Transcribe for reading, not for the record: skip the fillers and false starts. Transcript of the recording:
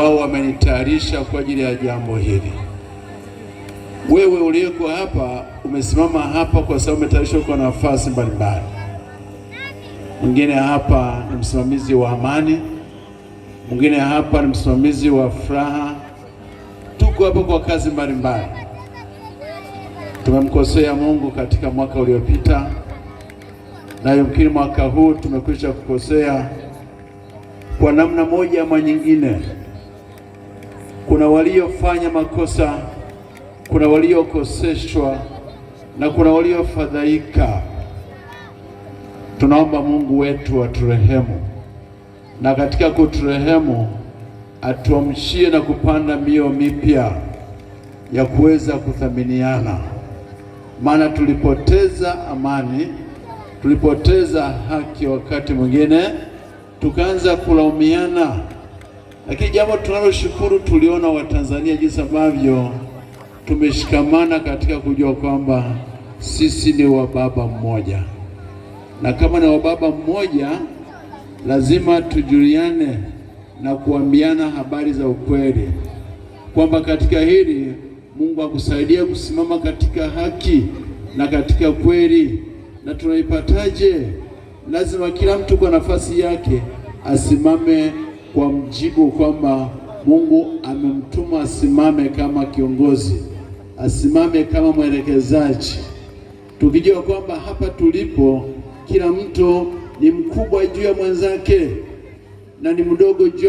Wao wamenitayarisha kwa ajili ya jambo hili. Wewe uliyeko hapa umesimama hapa kwa sababu umetayarishwa kwa nafasi mbalimbali. Mwingine hapa ni msimamizi wa amani, mwingine hapa ni msimamizi wa furaha. Tuko hapa kwa kazi mbalimbali. Tumemkosea Mungu katika mwaka uliopita, na yumkini mwaka huu tumekwisha kukosea kwa namna moja ama nyingine. Kuna waliofanya makosa, kuna waliokoseshwa, na kuna waliofadhaika. Tunaomba Mungu wetu aturehemu, na katika kuturehemu atuamshie na kupanda mioyo mipya ya kuweza kuthaminiana. Maana tulipoteza amani, tulipoteza haki, wakati mwingine tukaanza kulaumiana. Lakini jambo tunaloshukuru, tuliona Watanzania jinsi ambavyo tumeshikamana katika kujua kwamba sisi ni wa baba mmoja, na kama ni wa baba mmoja lazima tujuliane na kuambiana habari za ukweli, kwamba katika hili Mungu akusaidia kusimama katika haki na katika kweli. Na tunaipataje? Lazima kila mtu kwa nafasi yake asimame kwa mjibu kwamba Mungu amemtuma asimame kama kiongozi, asimame kama mwelekezaji, tukijua kwamba hapa tulipo kila mtu ni mkubwa juu ya mwenzake na ni mdogo juu